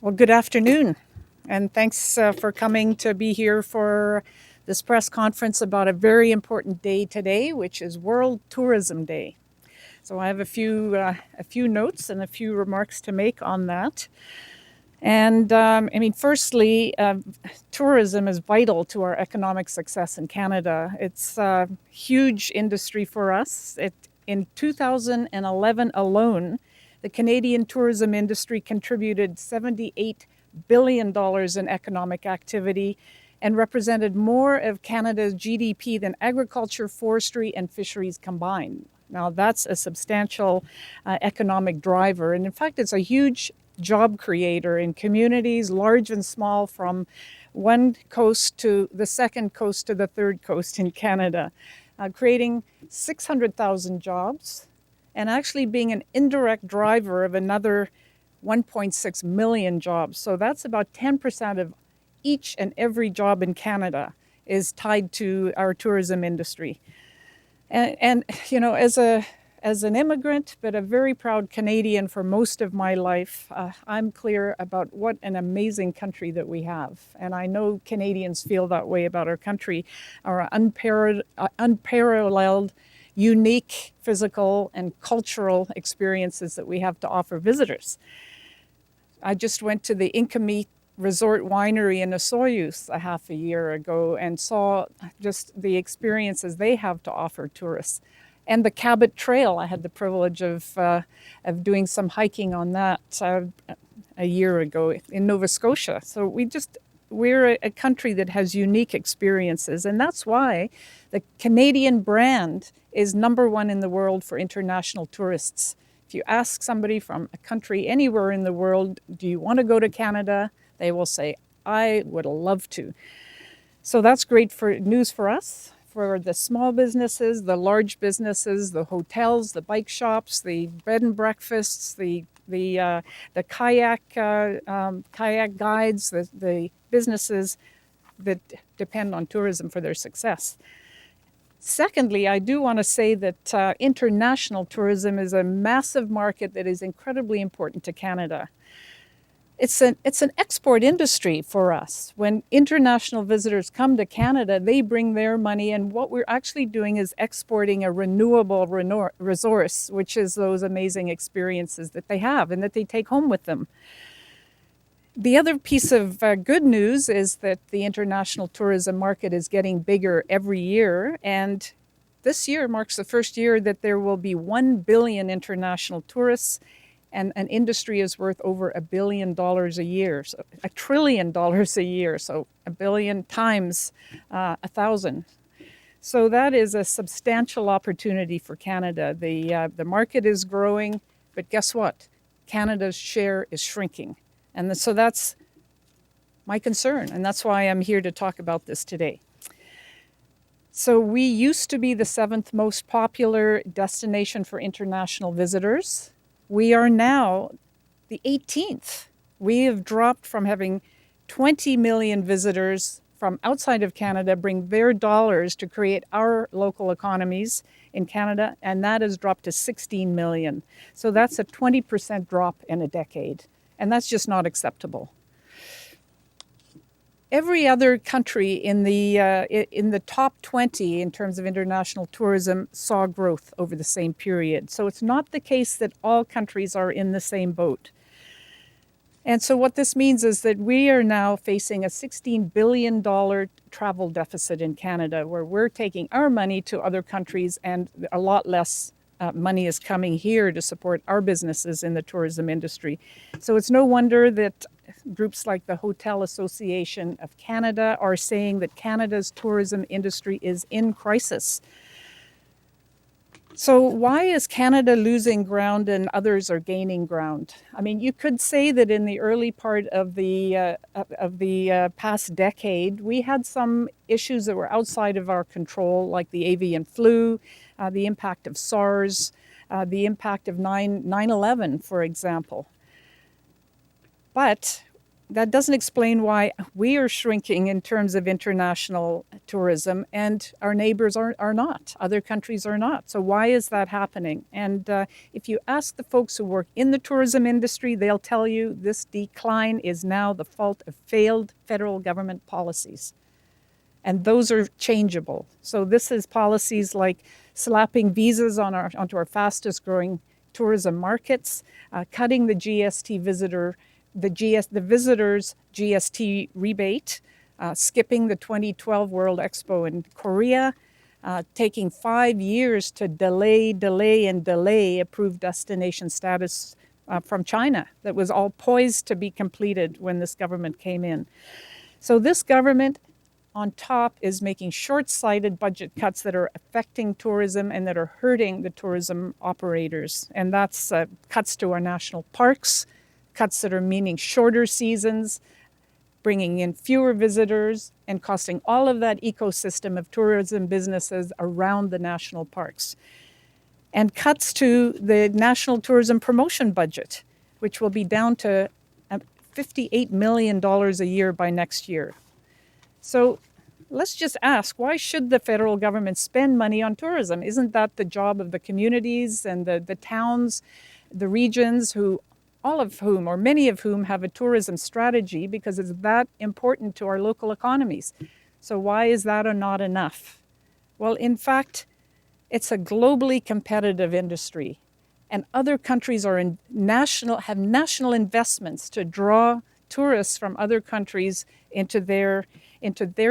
Well, good afternoon, and thanks for coming to be here for this press conference about a very important day today, which is World Tourism Day. So I have a few notes and a few remarks to make on that. And firstly, tourism is vital to our economic success in Canada. It's a huge industry for us. In 2011 alone, the Canadian tourism industry contributed $78 billion in economic activity and represented more of Canada's GDP than agriculture, forestry, and fisheries combined. Now, that's a substantial economic driver. And in fact, it's a huge job creator in communities, large and small, from one coast to the second coast to the third coast in Canada, creating 600,000 jobs and actually being an indirect driver of another 1.6 million jobs. So that's about 10% of each and every job in Canada is tied to our tourism industry. And you know, as an immigrant, but a very proud Canadian for most of my life, I'm clear about what an amazing country that we have. And I know Canadians feel that way about our country, our unparalleled, unique physical and cultural experiences that we have to offer visitors. I just went to the Inkami Resort Winery in Osoyoos a half a year ago and saw just the experiences they have to offer tourists. And the Cabot Trail, I had the privilege of doing some hiking on that a year ago in Nova Scotia. So we're a country that has unique experiences, and that's why the Canadian brand is #1 in the world for international tourists. If you ask somebody from a country anywhere in the world, do you want to go to Canada? They will say, I would love to. So that's great news for us, for the small businesses, the large businesses, the hotels, the bike shops, the bed and breakfasts, the kayak guides, the businesses that depend on tourism for their success. Secondly, I do want to say that international tourism is a massive market that is incredibly important to Canada. It's an export industry for us. When international visitors come to Canada, they bring their money, and what we're actually doing is exporting a renewable resource, which is those amazing experiences that they have and that they take home with them. The other piece of good news is that the international tourism market is getting bigger every year, and this year marks the first year that there will be 1 billion international tourists, and an industry is worth over $1 billion a year, so $1 trillion a year, so 1 billion times 1,000. So that is a substantial opportunity for Canada. The market is growing, but guess what? Canada's share is shrinking. And so that's my concern, and that's why I'm here to talk about this today. So we used to be the 7th most popular destination for international visitors. We are now the 18th. We have dropped from having 20 million visitors from outside of Canada bring their dollars to create our local economies in Canada, and that has dropped to 16 million. So that's a 20% drop in a decade. And that's just not acceptable. Every other country in the top 20 in terms of international tourism saw growth over the same period. So it's not the case that all countries are in the same boat. And so what this means is that we are now facing a $16 billion travel deficit in Canada, where we're taking our money to other countries and a lot less money is coming here to support our businesses in the tourism industry. So it's no wonder that groups like the Hotel Association of Canada are saying that Canada's tourism industry is in crisis. So why is Canada losing ground and others are gaining ground? I mean, you could say that in the early part of the past decade, we had some issues that were outside of our control, like the avian flu, the impact of SARS, the impact of 9/11, for example. But that doesn't explain why we are shrinking in terms of international tourism, and our neighbors are not. Other countries are not. So why is that happening? And if you ask the folks who work in the tourism industry, they'll tell you this decline is now the fault of failed federal government policies. And those are changeable. So this is policies like slapping visas onto our fastest growing tourism markets, cutting the GST the visitors GST rebate, skipping the 2012 World Expo in Korea, taking 5 years to delay approved destination status from China that was all poised to be completed when this government came in. So this government on top is making short-sighted budget cuts that are affecting tourism and that are hurting the tourism operators. And that's cuts to our national parks, cuts that are meaning shorter seasons, bringing in fewer visitors, and costing all of that ecosystem of tourism businesses around the national parks. And cuts to the national tourism promotion budget, which will be down to $58 million a year by next year. So let's just ask, why should the federal government spend money on tourism? Isn't that the job of the communities and the towns, the regions, all of whom, or many of whom, have a tourism strategy because it's that important to our local economies? So why is that not enough? Well, in fact, it's a globally competitive industry, and other countries have national investments to draw tourists from other countries into their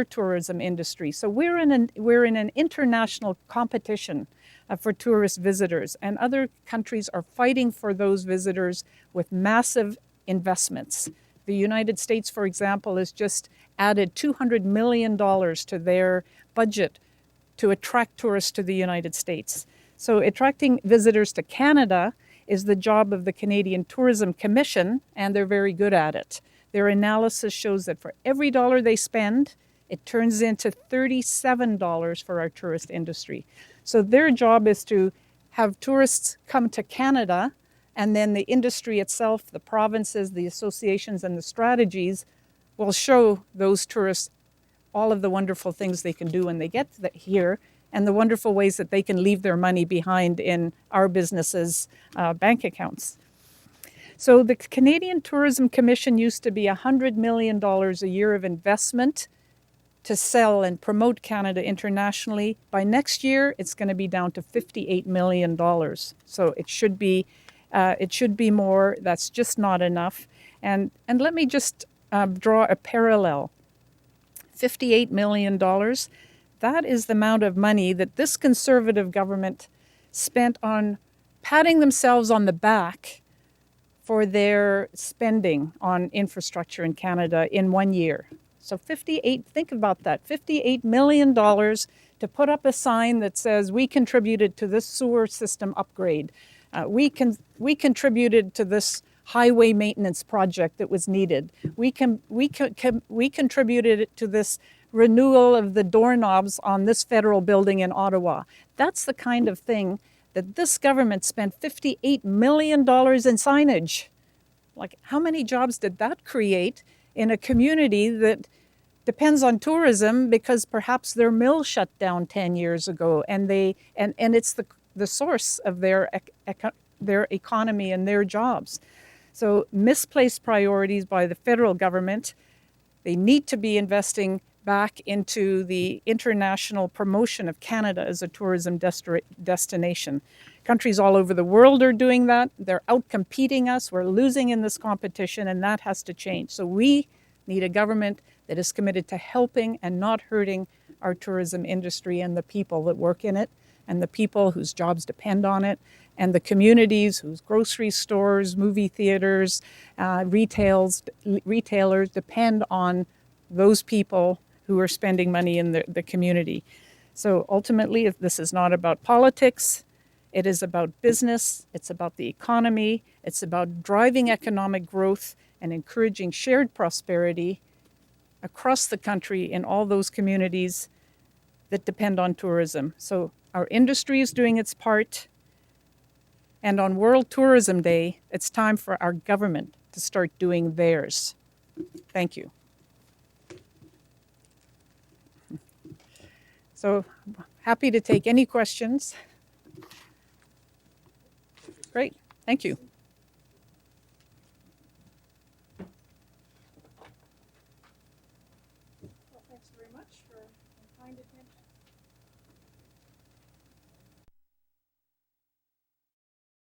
tourism industry. So we're in an international competition for tourist visitors, and other countries are fighting for those visitors with massive investments. The United States, for example, has just added $200 million to their budget to attract tourists to the United States. So attracting visitors to Canada is the job of the Canadian Tourism Commission, and they're very good at it. Their analysis shows that for every dollar they spend, it turns into $37 for our tourist industry. So their job is to have tourists come to Canada, and then the industry itself, the provinces, the associations, and the strategies will show those tourists all of the wonderful things they can do when they get here, and the wonderful ways that they can leave their money behind in our businesses' bank accounts. So the Canadian Tourism Commission used to be $100 million a year of investment to sell and promote Canada internationally. By next year, it's going to be down to $58 million. So it should be more. That's just not enough. And let me just draw a parallel. $58 million, that is the amount of money that this Conservative government spent on patting themselves on the back for their spending on infrastructure in Canada in 1 year. So think about that, $58 million to put up a sign that says, we contributed to this sewer system upgrade. We contributed to this highway maintenance project that was needed. We contributed to this renewal of the doorknobs on this federal building in Ottawa. That's the kind of thing that this government spent $58 million in signage. Like, how many jobs did that create in a community that depends on tourism because perhaps their mill shut down 10 years ago, and it's the source of their economy and their jobs? So misplaced priorities by the federal government. They need to be investing back into the international promotion of Canada as a tourism destination. Countries all over the world are doing that. They're out-competing us. We're losing in this competition, and that has to change. So we need a government that is committed to helping and not hurting our tourism industry and the people that work in it, and the people whose jobs depend on it, and the communities whose grocery stores, movie theaters, retailers depend on those people who are spending money in the community. So ultimately, this is not about politics. It is about business. It's about the economy. It's about driving economic growth and encouraging shared prosperity across the country in all those communities that depend on tourism. So our industry is doing its part. And on World Tourism Day, it's time for our government to start doing theirs. Thank you. So happy to take any questions. Great, thank you. Well, thanks very much for your kind attention.